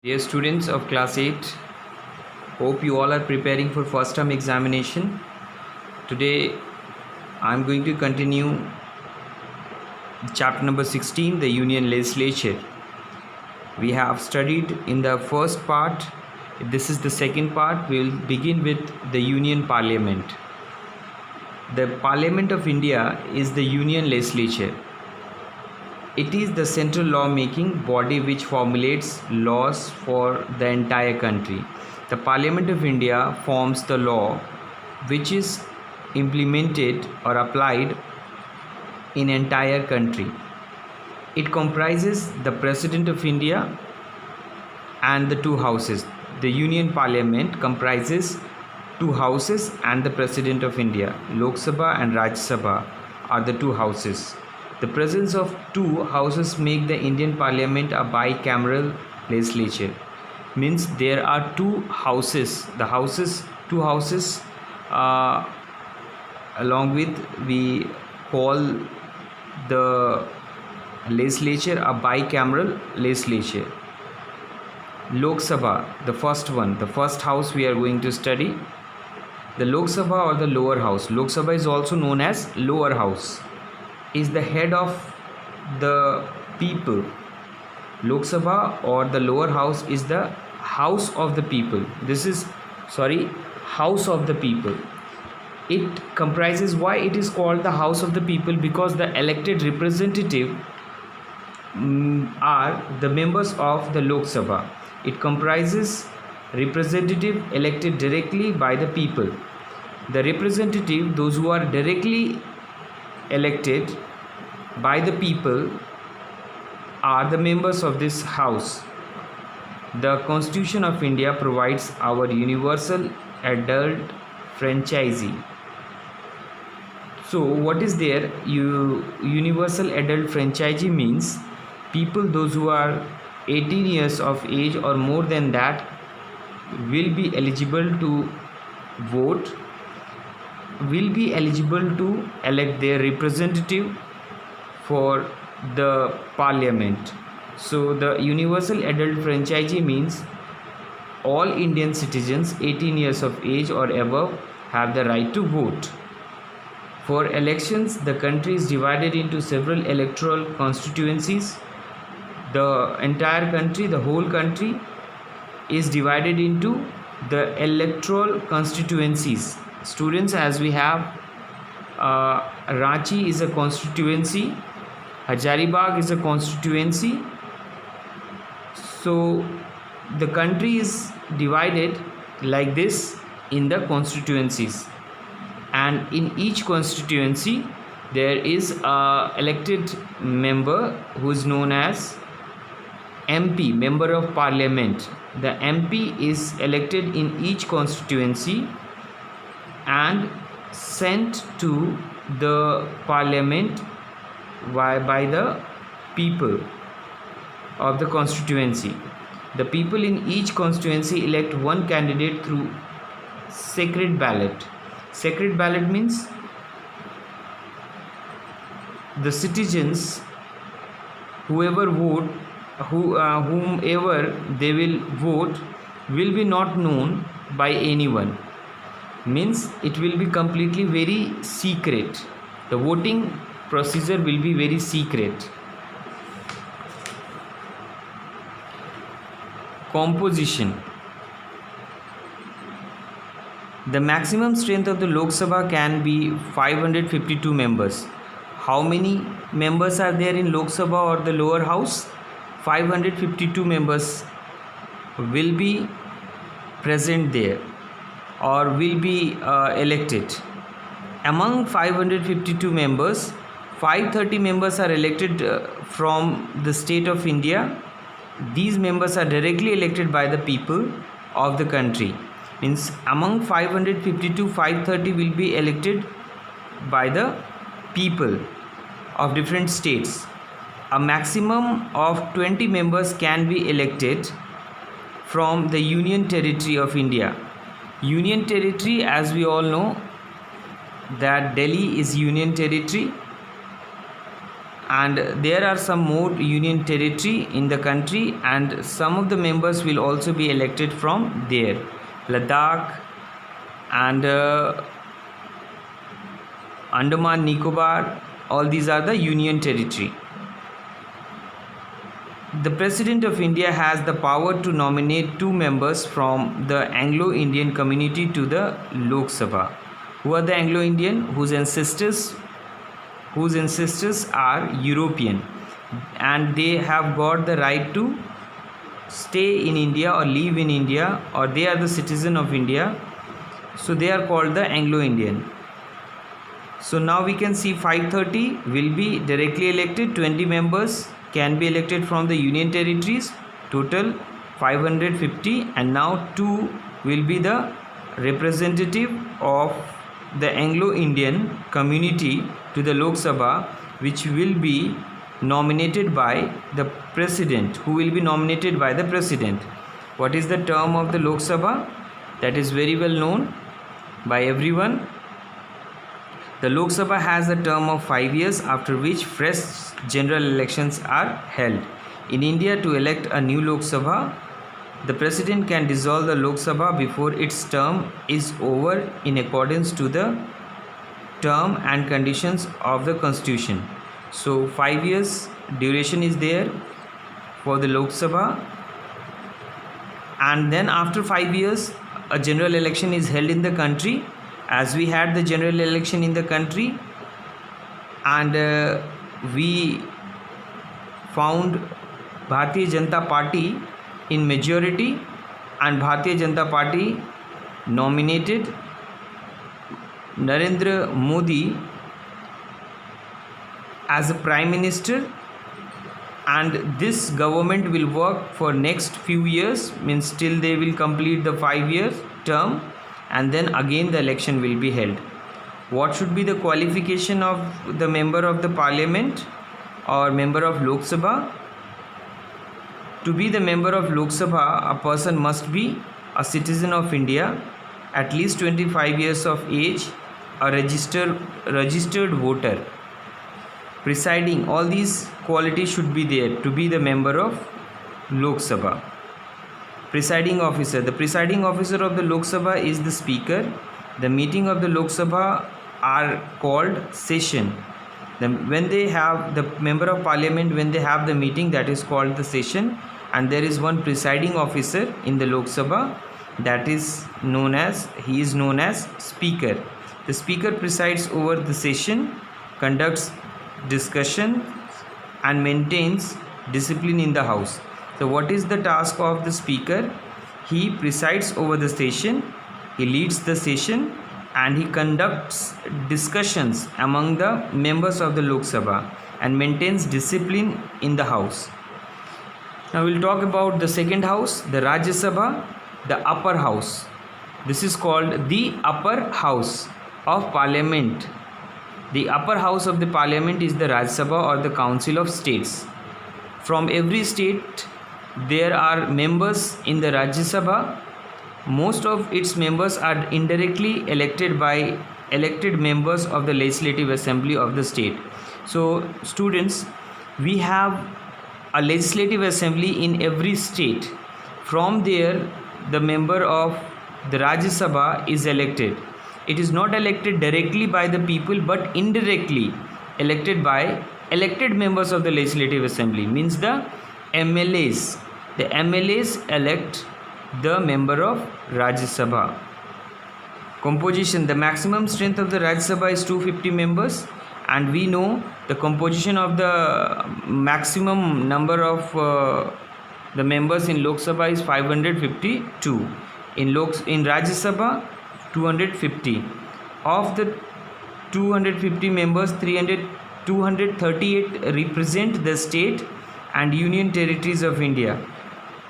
Dear students of class 8, hope you all are preparing for first term examination. Today I am going to continue chapter number 16, the Union Legislature. We have studied in the first part. This is the second part. We will begin with the Union Parliament. The Parliament of India is the Union Legislature. It is the central law-making body which formulates laws for the entire country. The Parliament of India forms the law which is implemented or applied in entire country. It comprises the President of India and the two houses. The Union Parliament comprises two houses and the President of India. Lok Sabha and Rajya Sabha are the two houses. The presence of two houses make the Indian Parliament a bicameral legislature. Means there are two houses. Two houses along with we call the legislature a bicameral legislature. Lok Sabha, the first one, the first house we are going to study. The Lok Sabha or the lower house. Lok Sabha is also known as lower house. Is the head of the people. Lok Sabha or the lower house is the house of the people. House of the people. It comprises, why it is called the house of the people? Because the elected representative are the members of the Lok Sabha. It comprises representative elected directly by the people. The representative, those who are directly elected by the people, are the members of this house. The Constitution of India provides our universal adult franchise. So what is there? Universal adult franchise means people, those who are 18 years of age or more than that, will be eligible to vote, will be eligible to elect their representative for the parliament. So the universal adult franchise means all Indian citizens 18 years of age or above have the right to vote. For elections, the country is divided into several electoral constituencies. The entire country, the whole country, is divided into the electoral constituencies. Students, as we have Ranchi is a constituency, Hazaribagh is a constituency. So the country is divided like this in the constituencies, and in each constituency there is a elected member who is known as MP, Member of Parliament. The MP is elected in each constituency and sent to the parliament by the people of the constituency. The people in each constituency elect one candidate through secret ballot. Secret ballot means the citizens, whomever they will vote, will be not known by anyone. Means it will be completely very secret. The voting procedure will be very secret. Composition. The maximum strength of the Lok Sabha can be 552 members. How many members are there in Lok Sabha or the lower house? 552 members will be present there or will be elected. Among 552 members, 530 members are elected from the state of India. These members are directly elected by the people of the country. Means among 552, 530 will be elected by the people of different states. A maximum of 20 members can be elected from the Union Territory of India. Union Territory, as we all know, that Delhi is Union Territory and there are some more union territory in the country, and some of the members will also be elected from there. Ladakh and Andaman Nicobar, all these are the union territory. The President of India has the power to nominate 2 members from the Anglo-Indian community to the Lok Sabha. Who are the Anglo-Indian? Whose ancestors are European, and they have got the right to stay in India or live in India, or they are the citizen of India, so they are called the Anglo-Indian. So now we can see 530 will be directly elected, 20 members can be elected from the union territories, total 550, and now 2 will be the representative of the Anglo-Indian community to the Lok Sabha, which will be nominated by the President. Who will be nominated by the President? What is the term of the Lok Sabha? That is very well known by everyone. The Lok Sabha has a term of 5 years, after which fresh general elections are held. In India, to elect a new Lok Sabha, the President can dissolve the Lok Sabha before its term is over in accordance to the term and conditions of the Constitution. So 5 years duration is there for the Lok Sabha, and then after 5 years a general election is held in the country, as we had the general election in the country, and we found Bharatiya Janata Party in majority, and Bharatiya Janata Party nominated Narendra Modi as a Prime Minister, and this government will work for next few years, means till they will complete the 5-year term, and then again the election will be held. What should be the qualification of the member of the parliament or member of Lok Sabha? To be the member of Lok Sabha, a person must be a citizen of India, at least 25 years of age, a registered voter, presiding. All these qualities should be there to be the member of Lok Sabha. Presiding officer. The presiding officer of the Lok Sabha is the speaker. The meeting of the Lok Sabha are called session. When they have the member of parliament, when they have the meeting, that is called the session, and there is one presiding officer in the Lok Sabha, that is known as speaker. The speaker presides over the session, conducts discussion and maintains discipline in the house. So what is the task of the speaker? He presides over the session, he leads the session, and he conducts discussions among the members of the Lok Sabha and maintains discipline in the house. Now we'll talk about the second house, the Rajya Sabha, the upper house. This is called the upper house of parliament. The upper house of the parliament is the Rajya Sabha, or the Council of States. From every state there are members in the Rajya Sabha. Most of its members are indirectly elected by elected members of the Legislative Assembly of the state. So students, we have a Legislative Assembly in every state. From there the member of the Rajya Sabha is elected. It is not elected directly by the people, but indirectly elected by elected members of the Legislative Assembly, means the MLAs. The MLAs elect the member of Rajya Sabha. Composition. The maximum strength of the Rajya Sabha is 250 members, and we know the composition of the maximum number of the members in Lok Sabha is 552. In Rajya Sabha 250. Of the 250 members, 238 represent the state and union territories of India.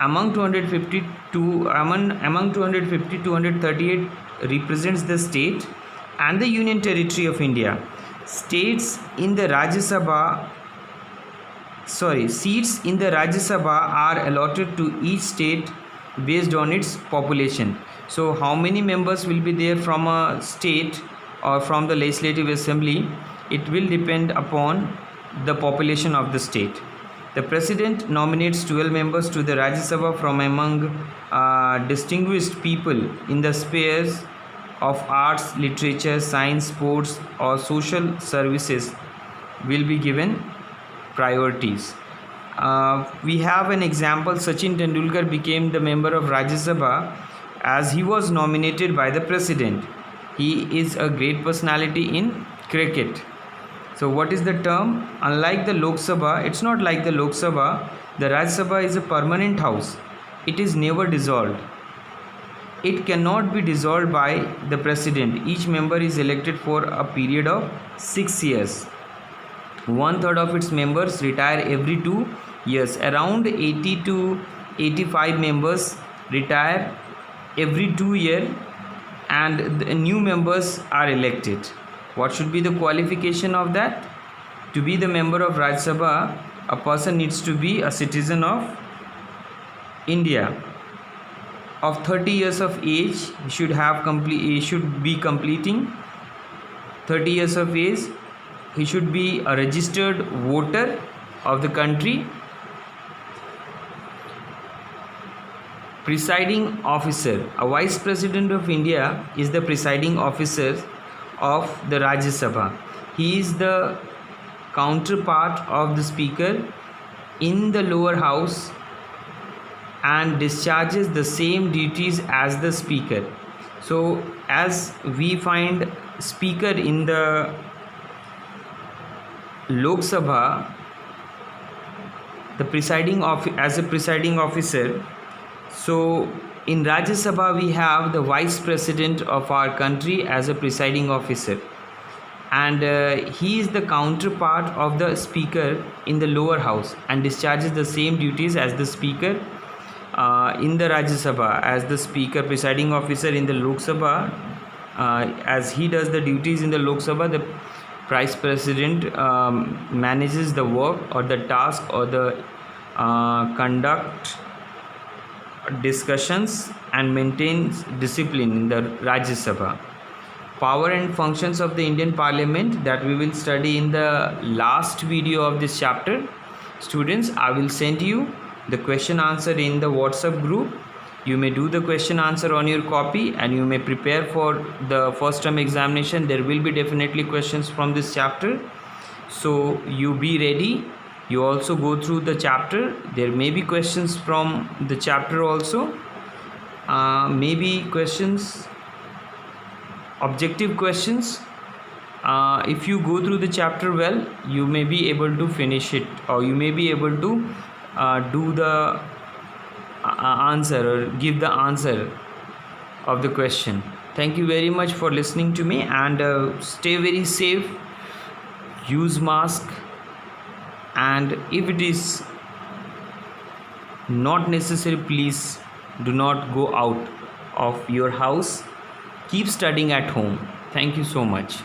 Among 238 represents the state and the union territory of India. Seats in the Rajya Sabha are allotted to each state based on its population. So how many members will be there from a state or from the Legislative Assembly? It will depend upon the population of the state. The president nominates 12 members to the Rajya Sabha from among distinguished people in the spheres of arts, literature, science, sports, or social services will be given priorities. We have an example. Sachin Tendulkar became the member of Rajya Sabha as he was nominated by the president. He is a great personality in cricket. So what is the term? Unlike the Lok Sabha, it's not like the Lok Sabha. The Rajya Sabha is a permanent house. It is never dissolved. It cannot be dissolved by the president. Each member is elected for a period of 6 years. 1/3 of its members retire every 2 years. Around 80 to 85 members retire every 2 years, and the new members are elected. What should be the qualification of that? To be the member of Rajya Sabha, a person needs to be a citizen of India, of 30 years of age. He should be completing 30 years of age. He should be a registered voter of the country. Presiding officer. A vice president of India is the presiding officer of the Rajya Sabha. He is the counterpart of the speaker in the lower house and discharges the same duties as the speaker. So as we find speaker in the Lok Sabha, as a presiding officer. So in Rajya Sabha we have the vice president of our country as a presiding officer, and he is the counterpart of the speaker in the lower house and discharges the same duties as the speaker in the Rajya Sabha. As the speaker presiding officer in the Lok Sabha, as he does the duties in the Lok Sabha, the vice president manages the work or the task or the conduct discussions and maintains discipline in the Rajya Sabha. Power and functions of the Indian Parliament, that we will study in the last video of this chapter. Students, I will send you the question answer in the WhatsApp group. You may do the question answer on your copy and you may prepare for the first term examination. There will be definitely questions from this chapter, so you be ready. You also go through the chapter. There may be questions from the chapter also, maybe questions, objective questions. If you go through the chapter well, you may be able to finish it, or you may be able to do the answer or give the answer of the question. Thank you very much for listening to me, and stay very safe, use mask, and if it is not necessary, please do not go out of your house. Keep studying at home. Thank you so much.